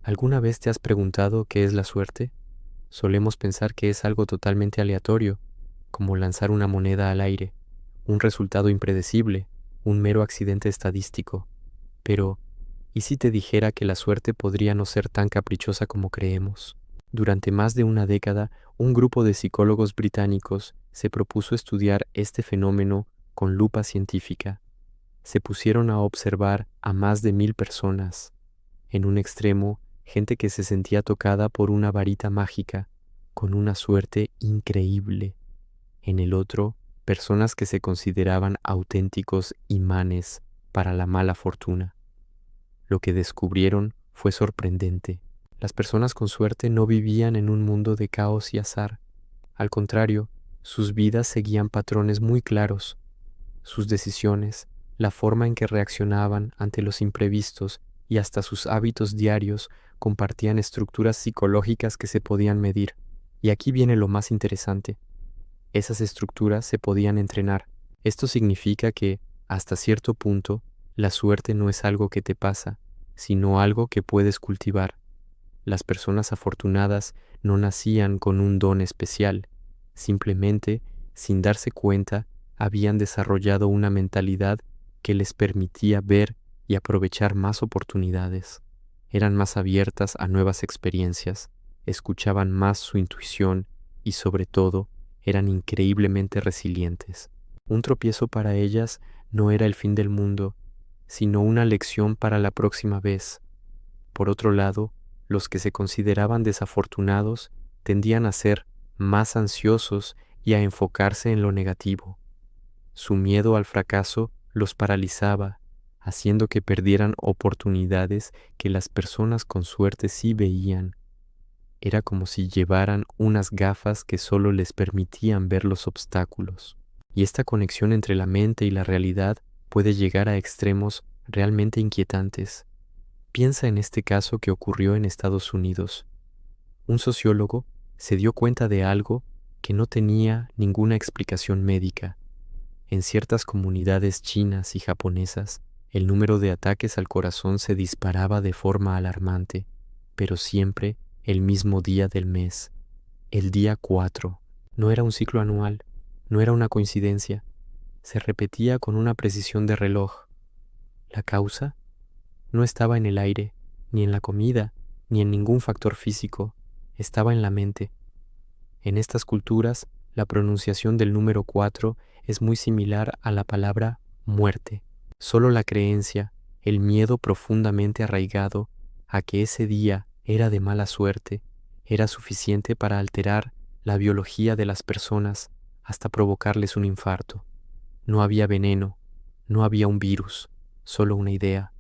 ¿Alguna vez te has preguntado qué es la suerte? Solemos pensar que es algo totalmente aleatorio, como lanzar una moneda al aire, un resultado impredecible, un mero accidente estadístico. Pero, ¿y si te dijera que la suerte podría no ser tan caprichosa como creemos? Durante más de una década, un grupo de psicólogos británicos se propuso estudiar este fenómeno con lupa científica. Se pusieron a observar a más de 1000 personas. En un extremo, gente que se sentía tocada por una varita mágica, con una suerte increíble. En el otro, personas que se consideraban auténticos imanes para la mala fortuna. Lo que descubrieron fue sorprendente. Las personas con suerte no vivían en un mundo de caos y azar. Al contrario, sus vidas seguían patrones muy claros. Sus decisiones, la forma en que reaccionaban ante los imprevistos y hasta sus hábitos diarios compartían estructuras psicológicas que se podían medir. Y aquí viene lo más interesante. Esas estructuras se podían entrenar. Esto significa que, hasta cierto punto, la suerte no es algo que te pasa, sino algo que puedes cultivar. Las personas afortunadas no nacían con un don especial, simplemente, sin darse cuenta, habían desarrollado una mentalidad que les permitía ver y aprovechar más oportunidades. Eran más abiertas a nuevas experiencias, escuchaban más su intuición y, sobre todo, eran increíblemente resilientes. Un tropiezo para ellas no era el fin del mundo, sino una lección para la próxima vez. Por otro lado, los que se consideraban desafortunados tendían a ser más ansiosos y a enfocarse en lo negativo. Su miedo al fracaso los paralizaba, haciendo que perdieran oportunidades que las personas con suerte sí veían. Era como si llevaran unas gafas que solo les permitían ver los obstáculos. Y esta conexión entre la mente y la realidad puede llegar a extremos realmente inquietantes. Piensa en este caso que ocurrió en Estados Unidos. Un sociólogo se dio cuenta de algo que no tenía ninguna explicación médica. En ciertas comunidades chinas y japonesas, el número de ataques al corazón se disparaba de forma alarmante, pero siempre el mismo día del mes, el día 4. No era un ciclo anual, no era una coincidencia, se repetía con una precisión de reloj. ¿La causa? No estaba en el aire, ni en la comida, ni en ningún factor físico, estaba en la mente. En estas culturas, la pronunciación del número 4 es muy similar a la palabra muerte. Solo la creencia, el miedo profundamente arraigado a que ese día era de mala suerte, era suficiente para alterar la biología de las personas hasta provocarles un infarto. No había veneno, no había un virus, solo una idea.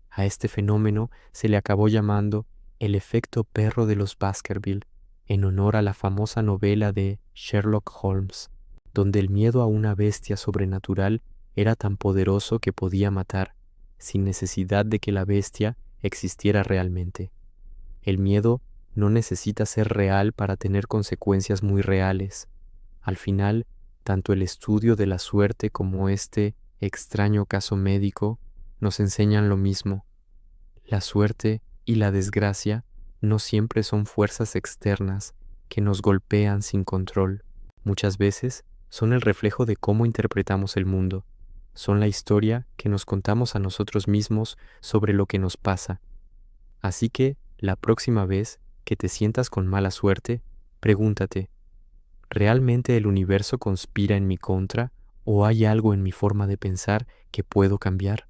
A este fenómeno se le acabó llamando el efecto perro de los Baskerville, en honor a la famosa novela de Sherlock Holmes, donde el miedo a una bestia sobrenatural era tan poderoso que podía matar, sin necesidad de que la bestia existiera realmente. El miedo no necesita ser real para tener consecuencias muy reales. Al final, tanto el estudio de la suerte como este extraño caso médico nos enseñan lo mismo. La suerte y la desgracia no siempre son fuerzas externas que nos golpean sin control. Muchas veces son el reflejo de cómo interpretamos el mundo. Son la historia que nos contamos a nosotros mismos sobre lo que nos pasa. Así que, la próxima vez que te sientas con mala suerte, pregúntate, ¿realmente el universo conspira en mi contra o hay algo en mi forma de pensar que puedo cambiar?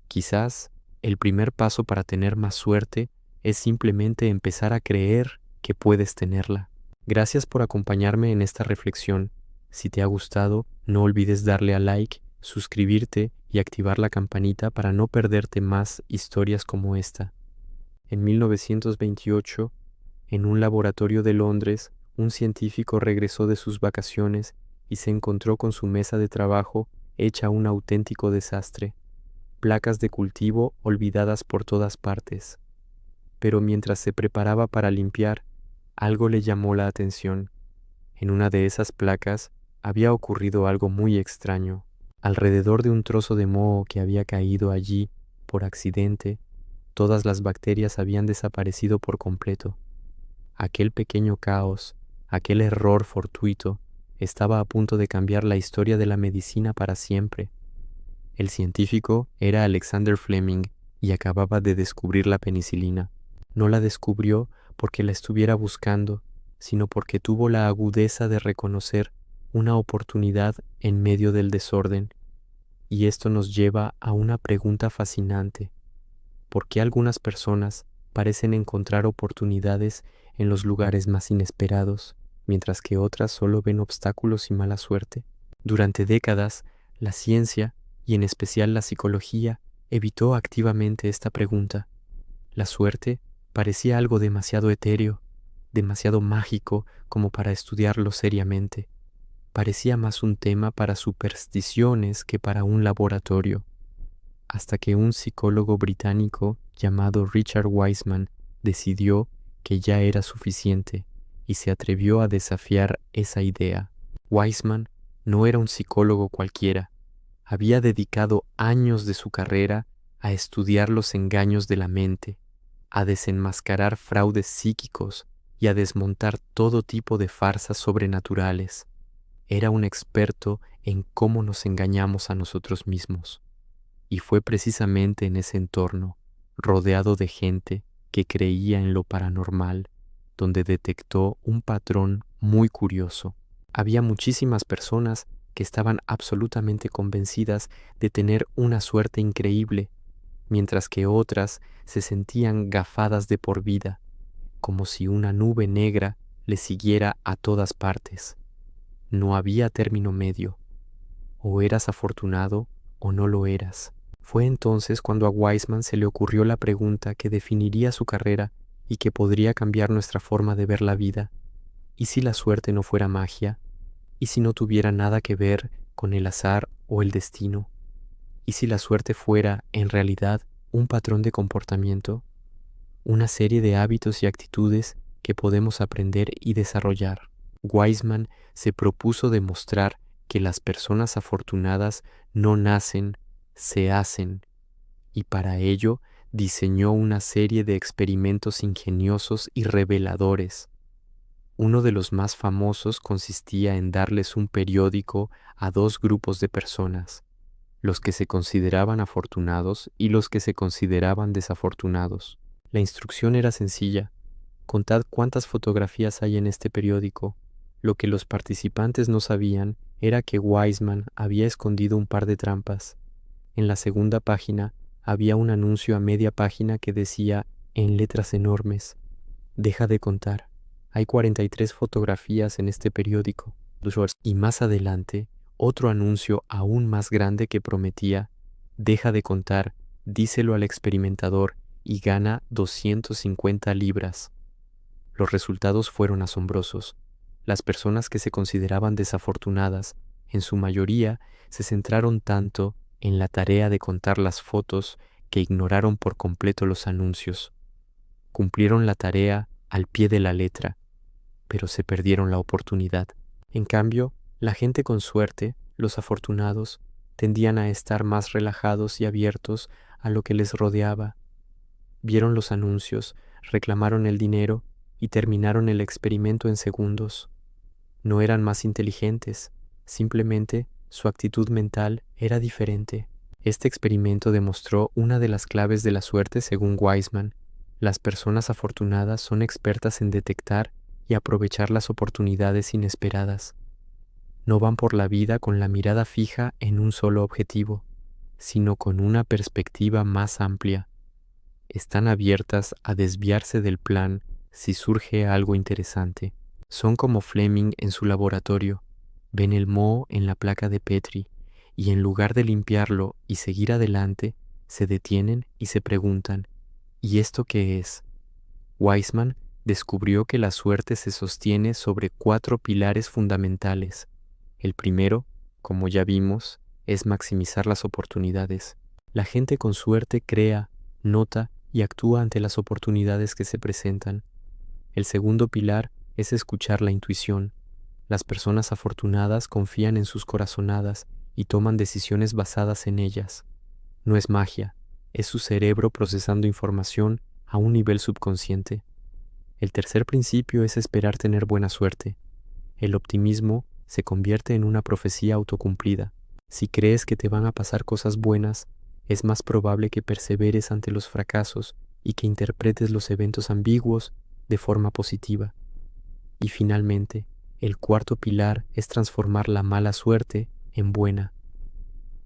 Quizás el primer paso para tener más suerte es simplemente empezar a creer que puedes tenerla. Gracias por acompañarme en esta reflexión. Si te ha gustado, no olvides darle a like, suscribirte y activar la campanita para no perderte más historias como esta. En 1928, en un laboratorio de Londres, un científico regresó de sus vacaciones y se encontró con su mesa de trabajo hecha un auténtico desastre. Placas de cultivo olvidadas por todas partes. Pero mientras se preparaba para limpiar, algo le llamó la atención. En una de esas placas había ocurrido algo muy extraño. Alrededor de un trozo de moho que había caído allí por accidente, Todas las bacterias habían desaparecido por completo. Aquel pequeño caos, aquel error fortuito, estaba a punto de cambiar la historia de la medicina para siempre. El científico era Alexander Fleming y acababa de descubrir la penicilina. No la descubrió porque la estuviera buscando, sino porque tuvo la agudeza de reconocer una oportunidad en medio del desorden. Y esto nos lleva a una pregunta fascinante. ¿Por qué algunas personas parecen encontrar oportunidades en los lugares más inesperados, mientras que otras solo ven obstáculos y mala suerte? Durante décadas, la ciencia, y en especial la psicología, evitó activamente esta pregunta. La suerte parecía algo demasiado etéreo, demasiado mágico como para estudiarlo seriamente. Parecía más un tema para supersticiones que para un laboratorio, hasta que un psicólogo británico llamado Richard Wiseman decidió que ya era suficiente y se atrevió a desafiar esa idea. Wiseman no era un psicólogo cualquiera. Había dedicado años de su carrera a estudiar los engaños de la mente, a desenmascarar fraudes psíquicos y a desmontar todo tipo de farsas sobrenaturales. Era un experto en cómo nos engañamos a nosotros mismos. Y fue precisamente en ese entorno, rodeado de gente que creía en lo paranormal, donde detectó un patrón muy curioso. Había muchísimas personas que estaban absolutamente convencidas de tener una suerte increíble, mientras que otras se sentían gafadas de por vida, como si una nube negra les siguiera a todas partes. No había término medio. O eras afortunado o no lo eras. Fue entonces cuando a Wiseman se le ocurrió la pregunta que definiría su carrera y que podría cambiar nuestra forma de ver la vida. ¿Y si la suerte no fuera magia? ¿Y si no tuviera nada que ver con el azar o el destino? ¿Y si la suerte fuera, en realidad, un patrón de comportamiento? Una serie de hábitos y actitudes que podemos aprender y desarrollar. Wiseman se propuso demostrar que las personas afortunadas no nacen, se hacen, y para ello diseñó una serie de experimentos ingeniosos y reveladores. Uno de los más famosos consistía en darles un periódico a dos grupos de personas, los que se consideraban afortunados y los que se consideraban desafortunados. La instrucción era sencilla: contad cuántas fotografías hay en este periódico. Lo que los participantes no sabían era que Wiseman había escondido un par de trampas. En la segunda página había un anuncio a media página que decía, en letras enormes: deja de contar. Hay 43 fotografías en este periódico. Y más adelante, otro anuncio aún más grande que prometía, deja de contar, díselo al experimentador y gana 250 libras. Los resultados fueron asombrosos. Las personas que se consideraban desafortunadas, en su mayoría, se centraron tanto en la tarea de contar las fotos que ignoraron por completo los anuncios. Cumplieron la tarea al pie de la letra, pero se perdieron la oportunidad. En cambio, la gente con suerte, los afortunados, tendían a estar más relajados y abiertos a lo que les rodeaba. Vieron los anuncios, reclamaron el dinero y terminaron el experimento en segundos. No eran más inteligentes, simplemente su actitud mental era diferente. Este experimento demostró una de las claves de la suerte según Wiseman. Las personas afortunadas son expertas en detectar y aprovechar las oportunidades inesperadas. No van por la vida con la mirada fija en un solo objetivo, sino con una perspectiva más amplia. Están abiertas a desviarse del plan si surge algo interesante. Son como Fleming en su laboratorio. Ven el moho en la placa de Petri y en lugar de limpiarlo y seguir adelante, se detienen y se preguntan, ¿y esto qué es? Wiseman descubrió que la suerte se sostiene sobre 4 pilares fundamentales. El primero, como ya vimos, es maximizar las oportunidades. La gente con suerte crea, nota y actúa ante las oportunidades que se presentan. El segundo pilar es escuchar la intuición. Las personas afortunadas confían en sus corazonadas y toman decisiones basadas en ellas. No es magia, es su cerebro procesando información a un nivel subconsciente. El tercer principio es esperar tener buena suerte. El optimismo se convierte en una profecía autocumplida. Si crees que te van a pasar cosas buenas, es más probable que perseveres ante los fracasos y que interpretes los eventos ambiguos de forma positiva. Y finalmente, el cuarto pilar es transformar la mala suerte en buena.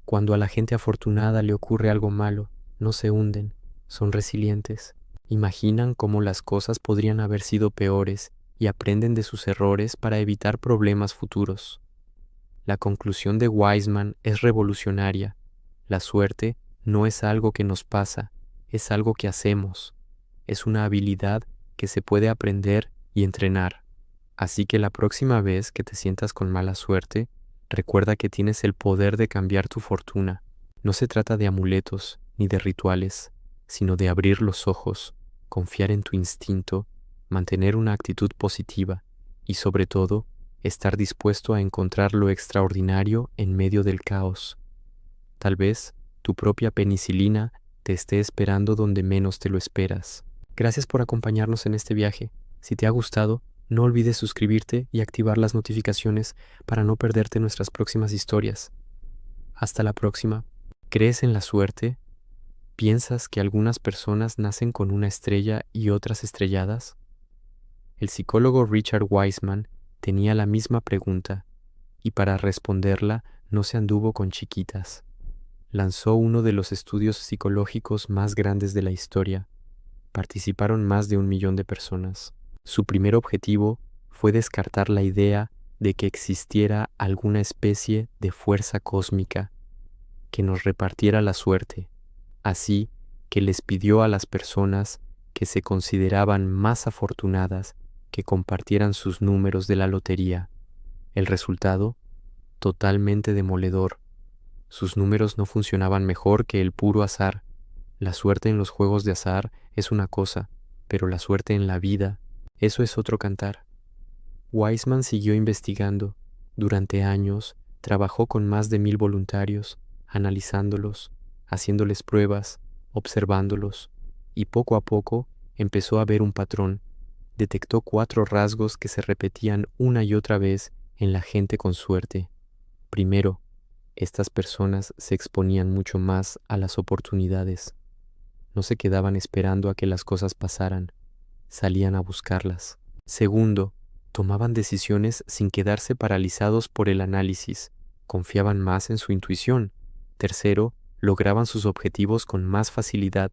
Cuando a la gente afortunada le ocurre algo malo, no se hunden, son resilientes. Imaginan cómo las cosas podrían haber sido peores y aprenden de sus errores para evitar problemas futuros. La conclusión de Wiseman es revolucionaria. La suerte no es algo que nos pasa, es algo que hacemos. Es una habilidad que se puede aprender y entrenar. Así que la próxima vez que te sientas con mala suerte, recuerda que tienes el poder de cambiar tu fortuna. No se trata de amuletos ni de rituales, sino de abrir los ojos, confiar en tu instinto, mantener una actitud positiva y, sobre todo, estar dispuesto a encontrar lo extraordinario en medio del caos. Tal vez tu propia penicilina te esté esperando donde menos te lo esperas. Gracias por acompañarnos en este viaje. Si te ha gustado, no olvides suscribirte y activar las notificaciones para no perderte nuestras próximas historias. Hasta la próxima. ¿Crees en la suerte? ¿Piensas que algunas personas nacen con una estrella y otras estrelladas? El psicólogo Richard Wiseman tenía la misma pregunta, y para responderla no se anduvo con chiquitas. Lanzó uno de los estudios psicológicos más grandes de la historia. Participaron más de 1 millón de personas. Su primer objetivo fue descartar la idea de que existiera alguna especie de fuerza cósmica que nos repartiera la suerte. Así que les pidió a las personas que se consideraban más afortunadas que compartieran sus números de la lotería. El resultado, totalmente demoledor. Sus números no funcionaban mejor que el puro azar. La suerte en los juegos de azar es una cosa, pero la suerte en la vida, eso es otro cantar. Wiseman siguió investigando. Durante años, trabajó con más de 1000 voluntarios, analizándolos, haciéndoles pruebas, observándolos, y poco a poco empezó a ver un patrón. Detectó 4 rasgos que se repetían una y otra vez en la gente con suerte. Primero, estas personas se exponían mucho más a las oportunidades. No se quedaban esperando a que las cosas pasaran, salían a buscarlas. Segundo, tomaban decisiones sin quedarse paralizados por el análisis, confiaban más en su intuición. Tercero, lograban sus objetivos con más facilidad,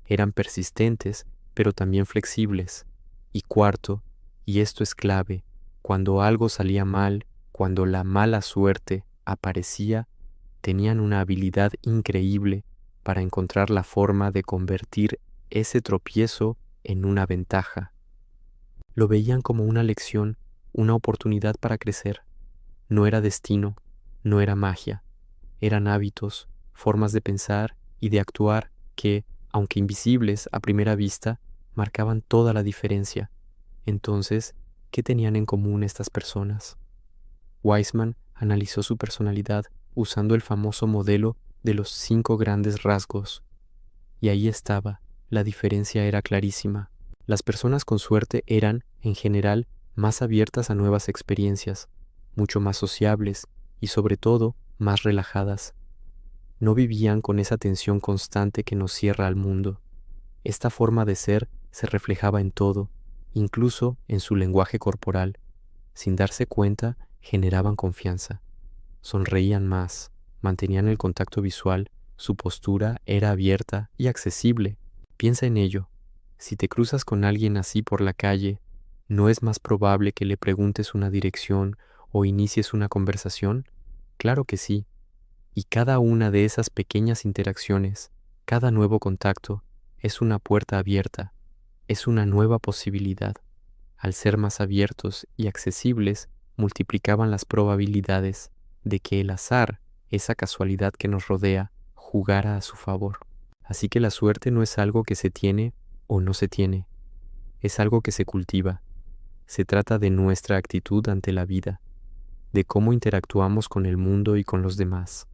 eran persistentes, pero también flexibles. Y cuarto, y esto es clave, cuando algo salía mal, cuando la mala suerte aparecía, tenían una habilidad increíble para encontrar la forma de convertir ese tropiezo en una ventaja. Lo veían como una lección, una oportunidad para crecer. No era destino, no era magia, eran hábitos, formas de pensar y de actuar que, aunque invisibles a primera vista, marcaban toda la diferencia. Entonces, ¿qué tenían en común estas personas? Wiseman analizó su personalidad usando el famoso modelo de los 5 grandes rasgos. Y ahí estaba, la diferencia era clarísima. Las personas con suerte eran, en general, más abiertas a nuevas experiencias, mucho más sociables y, sobre todo, más relajadas. No vivían con esa tensión constante que nos cierra al mundo. Esta forma de ser se reflejaba en todo, incluso en su lenguaje corporal. Sin darse cuenta, generaban confianza. Sonreían más, mantenían el contacto visual, su postura era abierta y accesible. Piensa en ello. Si te cruzas con alguien así por la calle, ¿no es más probable que le preguntes una dirección o inicies una conversación? Claro que sí. Y cada una de esas pequeñas interacciones, cada nuevo contacto, es una puerta abierta, es una nueva posibilidad. Al ser más abiertos y accesibles, multiplicaban las probabilidades de que el azar, esa casualidad que nos rodea, jugara a su favor. Así que la suerte no es algo que se tiene o no se tiene, es algo que se cultiva. Se trata de nuestra actitud ante la vida, de cómo interactuamos con el mundo y con los demás.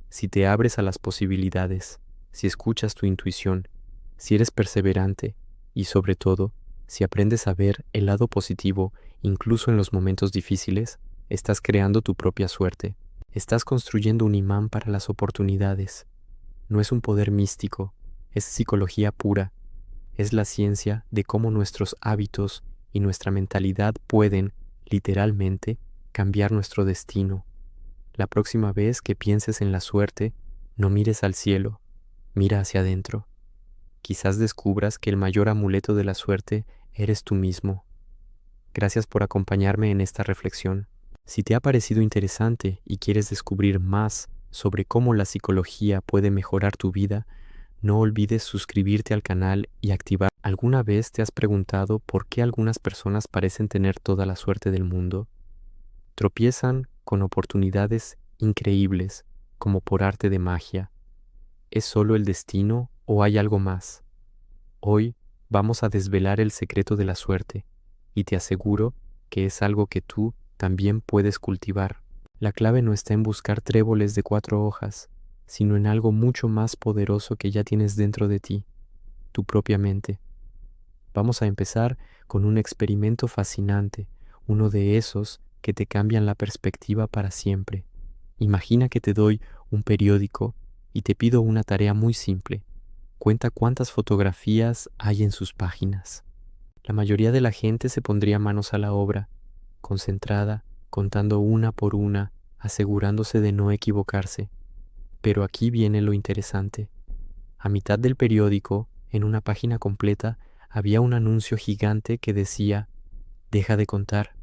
Si te abres a las posibilidades, si escuchas tu intuición, si eres perseverante y sobre todo, si aprendes a ver el lado positivo incluso en los momentos difíciles, estás creando tu propia suerte. Estás construyendo un imán para las oportunidades. No es un poder místico, es psicología pura. Es la ciencia de cómo nuestros hábitos y nuestra mentalidad pueden, literalmente, cambiar nuestro destino. La próxima vez que pienses en la suerte, no mires al cielo, mira hacia adentro. Quizás descubras que el mayor amuleto de la suerte eres tú mismo. Gracias por acompañarme en esta reflexión. Si te ha parecido interesante y quieres descubrir más sobre cómo la psicología puede mejorar tu vida, no olvides suscribirte al canal y activar. ¿Alguna vez te has preguntado por qué algunas personas parecen tener toda la suerte del mundo? Tropiezan con oportunidades increíbles, como por arte de magia. ¿Es solo el destino o hay algo más? Hoy vamos a desvelar el secreto de la suerte, y te aseguro que es algo que tú también puedes cultivar. La clave no está en buscar tréboles de 4 hojas, sino en algo mucho más poderoso que ya tienes dentro de ti, tu propia mente. Vamos a empezar con un experimento fascinante, uno de esos que te cambian la perspectiva para siempre. Imagina que te doy un periódico y te pido una tarea muy simple. Cuenta cuántas fotografías hay en sus páginas. La mayoría de la gente se pondría manos a la obra, concentrada, contando una por una, asegurándose de no equivocarse. Pero aquí viene lo interesante. A mitad del periódico, en una página completa, había un anuncio gigante que decía: «Deja de contar.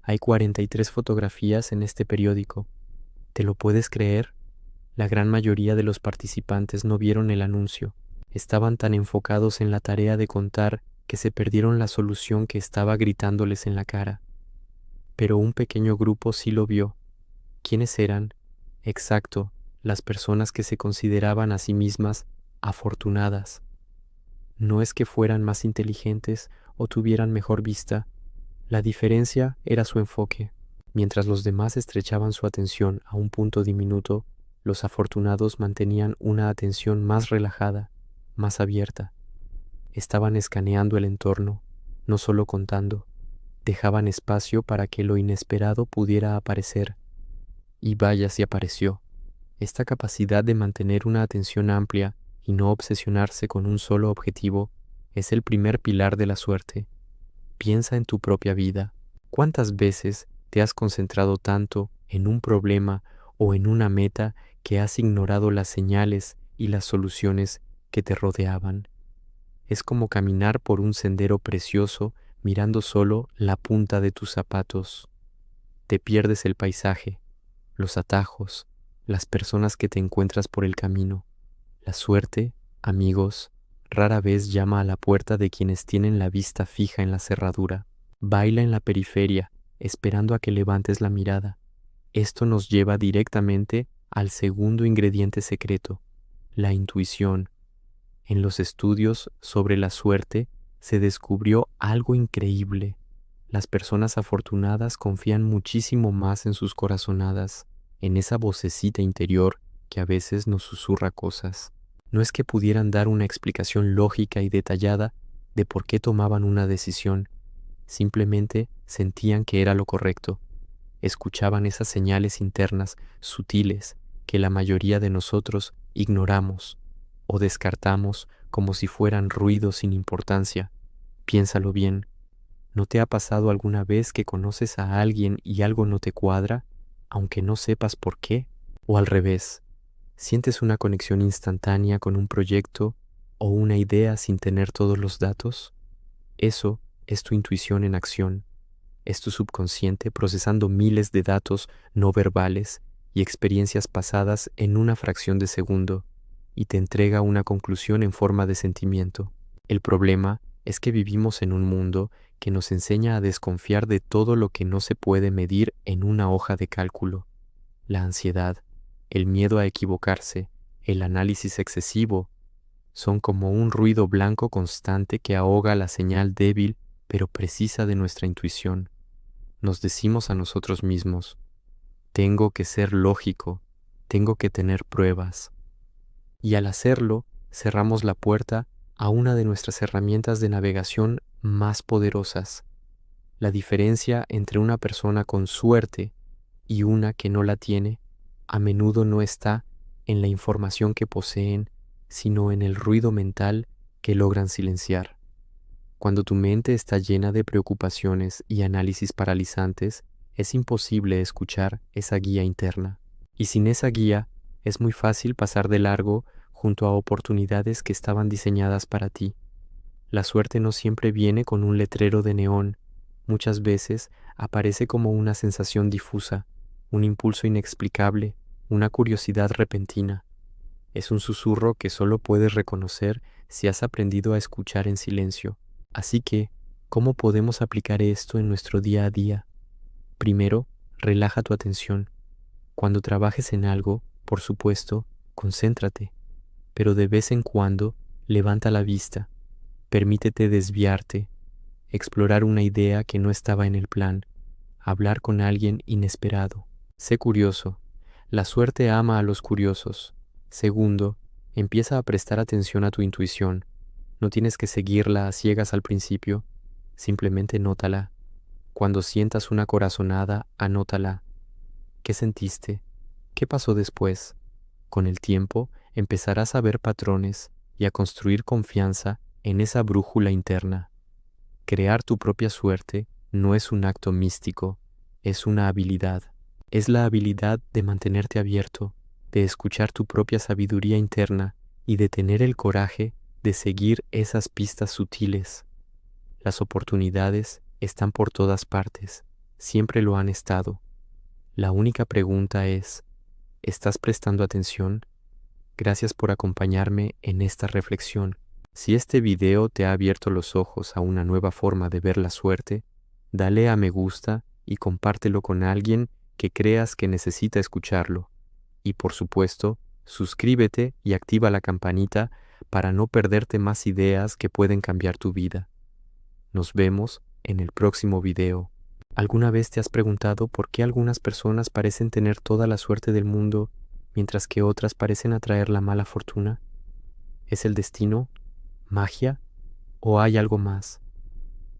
Hay 43 fotografías en este periódico». ¿Te lo puedes creer? La gran mayoría de los participantes no vieron el anuncio. Estaban tan enfocados en la tarea de contar que se perdieron la solución que estaba gritándoles en la cara. Pero un pequeño grupo sí lo vio. ¿Quiénes eran? Exacto, las personas que se consideraban a sí mismas afortunadas. No es que fueran más inteligentes o tuvieran mejor vista. La diferencia era su enfoque. Mientras los demás estrechaban su atención a un punto diminuto, los afortunados mantenían una atención más relajada, más abierta. Estaban escaneando el entorno, no solo contando. Dejaban espacio para que lo inesperado pudiera aparecer. Y vaya si apareció. Esta capacidad de mantener una atención amplia y no obsesionarse con un solo objetivo es el primer pilar de la suerte. Piensa en tu propia vida. ¿Cuántas veces te has concentrado tanto en un problema o en una meta que has ignorado las señales y las soluciones que te rodeaban? Es como caminar por un sendero precioso mirando solo la punta de tus zapatos. Te pierdes el paisaje, los atajos, las personas que te encuentras por el camino. La suerte, amigos, rara vez llama a la puerta de quienes tienen la vista fija en la cerradura. Baila en la periferia, esperando a que levantes la mirada. Esto nos lleva directamente al segundo ingrediente secreto, la intuición. En los estudios sobre la suerte se descubrió algo increíble. Las personas afortunadas confían muchísimo más en sus corazonadas, en esa vocecita interior que a veces nos susurra cosas. No es que pudieran dar una explicación lógica y detallada de por qué tomaban una decisión, simplemente sentían que era lo correcto. Escuchaban esas señales internas sutiles que la mayoría de nosotros ignoramos o descartamos como si fueran ruidos sin importancia. Piénsalo bien. ¿No te ha pasado alguna vez que conoces a alguien y algo no te cuadra, aunque no sepas por qué? O al revés, ¿sientes una conexión instantánea con un proyecto o una idea sin tener todos los datos? Eso es tu intuición en acción. Es tu subconsciente procesando miles de datos no verbales y experiencias pasadas en una fracción de segundo, y te entrega una conclusión en forma de sentimiento. El problema es que vivimos en un mundo que nos enseña a desconfiar de todo lo que no se puede medir en una hoja de cálculo. La ansiedad, el miedo a equivocarse, el análisis excesivo, son como un ruido blanco constante que ahoga la señal débil pero precisa de nuestra intuición. Nos decimos a nosotros mismos: tengo que ser lógico, tengo que tener pruebas. Y al hacerlo, cerramos la puerta a una de nuestras herramientas de navegación más poderosas. La diferencia entre una persona con suerte y una que no la tiene a menudo no está en la información que poseen, sino en el ruido mental que logran silenciar. Cuando tu mente está llena de preocupaciones y análisis paralizantes, es imposible escuchar esa guía interna. Y sin esa guía, es muy fácil pasar de largo junto a oportunidades que estaban diseñadas para ti. La suerte no siempre viene con un letrero de neón. Muchas veces aparece como una sensación difusa, un impulso inexplicable, una curiosidad repentina. Es un susurro que solo puedes reconocer si has aprendido a escuchar en silencio. Así que, ¿cómo podemos aplicar esto en nuestro día a día? Primero, relaja tu atención. Cuando trabajes en algo, por supuesto, concéntrate, pero de vez en cuando, levanta la vista. Permítete desviarte, explorar una idea que no estaba en el plan, hablar con alguien inesperado. Sé curioso. La suerte ama a los curiosos. Segundo, empieza a prestar atención a tu intuición. No tienes que seguirla a ciegas al principio, simplemente nótala. Cuando sientas una corazonada, anótala. ¿Qué sentiste? ¿Qué pasó después? Con el tiempo empezarás a ver patrones y a construir confianza en esa brújula interna. Crear tu propia suerte no es un acto místico, es una habilidad. Es la habilidad de mantenerte abierto, de escuchar tu propia sabiduría interna y de tener el coraje de seguir esas pistas sutiles. Las oportunidades están por todas partes, siempre lo han estado. La única pregunta es, ¿estás prestando atención? Gracias por acompañarme en esta reflexión. Si este video te ha abierto los ojos a una nueva forma de ver la suerte, dale a me gusta y compártelo con alguien que creas que necesita escucharlo. Y por supuesto, suscríbete y activa la campanita para no perderte más ideas que pueden cambiar tu vida. Nos vemos en el próximo video. ¿Alguna vez te has preguntado por qué algunas personas parecen tener toda la suerte del mundo mientras que otras parecen atraer la mala fortuna? ¿Es el destino? ¿Magia? ¿O hay algo más?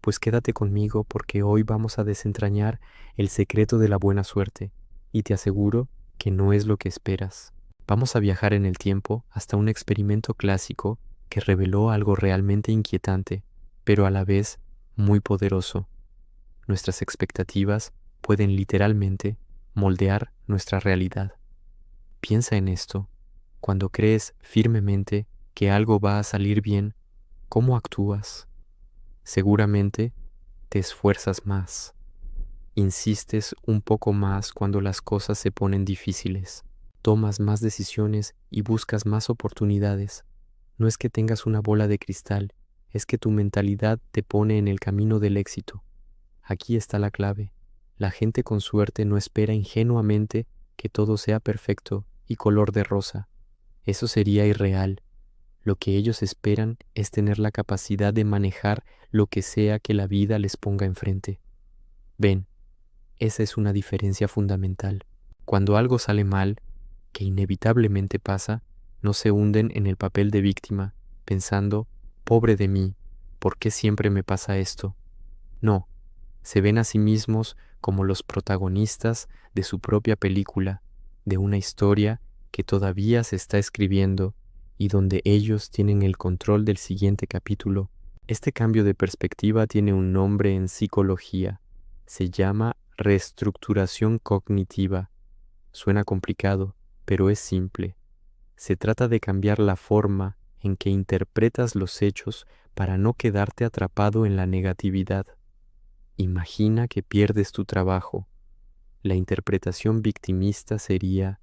Pues quédate conmigo porque hoy vamos a desentrañar el secreto de la buena suerte y te aseguro que no es lo que esperas. Vamos a viajar en el tiempo hasta un experimento clásico que reveló algo realmente inquietante, pero a la vez muy poderoso. Nuestras expectativas pueden literalmente moldear nuestra realidad. Piensa en esto. Cuando crees firmemente que algo va a salir bien, ¿cómo actúas? Seguramente te esfuerzas más. Insistes un poco más cuando las cosas se ponen difíciles. Tomas más decisiones y buscas más oportunidades. No es que tengas una bola de cristal, es que tu mentalidad te pone en el camino del éxito. Aquí está la clave. La gente con suerte no espera ingenuamente que todo sea perfecto y color de rosa. Eso sería irreal. Lo que ellos esperan es tener la capacidad de manejar lo que sea que la vida les ponga enfrente. Ven, esa es una diferencia fundamental. Cuando algo sale mal, que inevitablemente pasa, no se hunden en el papel de víctima, pensando, pobre de mí, ¿por qué siempre me pasa esto? No, se ven a sí mismos como los protagonistas de su propia película, de una historia que todavía se está escribiendo y donde ellos tienen el control del siguiente capítulo. Este cambio de perspectiva tiene un nombre en psicología. Se llama reestructuración cognitiva. Suena complicado, pero es simple. Se trata de cambiar la forma en que interpretas los hechos para no quedarte atrapado en la negatividad. Imagina que pierdes tu trabajo. La interpretación victimista sería,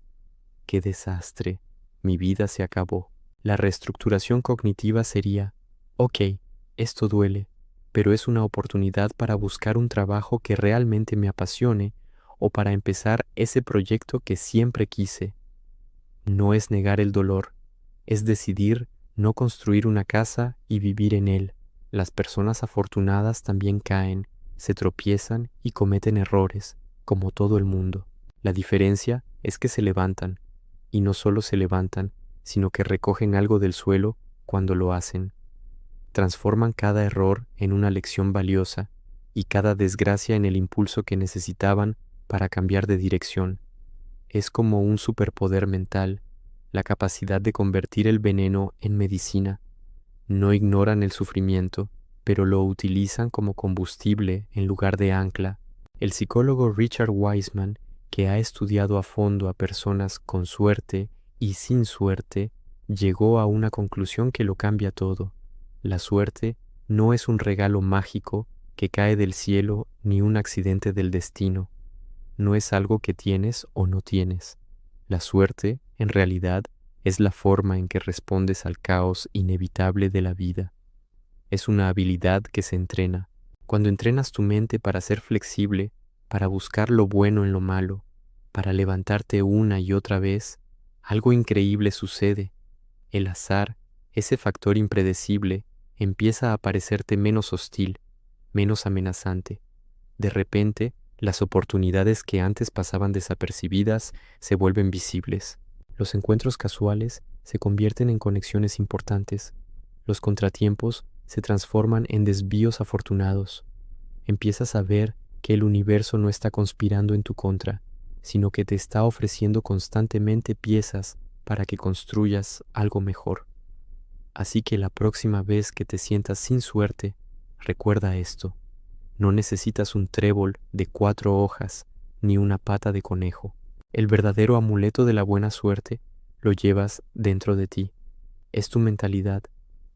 ¡qué desastre! Mi vida se acabó. La reestructuración cognitiva sería, ok, esto duele, pero es una oportunidad para buscar un trabajo que realmente me apasione o para empezar ese proyecto que siempre quise. No es negar el dolor, es decidir no construir una casa y vivir en él. Las personas afortunadas también caen, se tropiezan y cometen errores, como todo el mundo. La diferencia es que se levantan, y no solo se levantan, sino que recogen algo del suelo cuando lo hacen. Transforman cada error en una lección valiosa y cada desgracia en el impulso que necesitaban para cambiar de dirección. Es como un superpoder mental, la capacidad de convertir el veneno en medicina. No ignoran el sufrimiento, pero lo utilizan como combustible en lugar de ancla. El psicólogo Richard Wiseman, que ha estudiado a fondo a personas con suerte y sin suerte, llegó a una conclusión que lo cambia todo. La suerte no es un regalo mágico que cae del cielo ni un accidente del destino. No es algo que tienes o no tienes. La suerte, en realidad, es la forma en que respondes al caos inevitable de la vida. Es una habilidad que se entrena. Cuando entrenas tu mente para ser flexible, para buscar lo bueno en lo malo, para levantarte una y otra vez, algo increíble sucede. El azar, ese factor impredecible, empieza a parecerte menos hostil, menos amenazante. De repente, las oportunidades que antes pasaban desapercibidas se vuelven visibles. Los encuentros casuales se convierten en conexiones importantes. Los contratiempos se transforman en desvíos afortunados. Empiezas a ver que el universo no está conspirando en tu contra, sino que te está ofreciendo constantemente piezas para que construyas algo mejor. Así que la próxima vez que te sientas sin suerte, recuerda esto. No necesitas un trébol de 4 hojas ni una pata de conejo. El verdadero amuleto de la buena suerte lo llevas dentro de ti. Es tu mentalidad,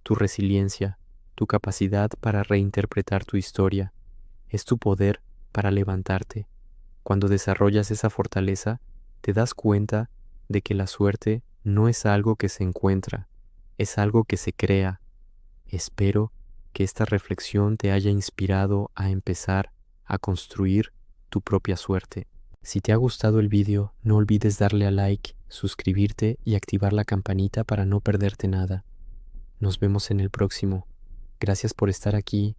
tu resiliencia, tu capacidad para reinterpretar tu historia. Es tu poder para levantarte. Cuando desarrollas esa fortaleza, te das cuenta de que la suerte no es algo que se encuentra, es algo que se crea. Espero que esta reflexión te haya inspirado a empezar a construir tu propia suerte. Si te ha gustado el vídeo, no olvides darle a like, suscribirte y activar la campanita para no perderte nada. Nos vemos en el próximo. Gracias por estar aquí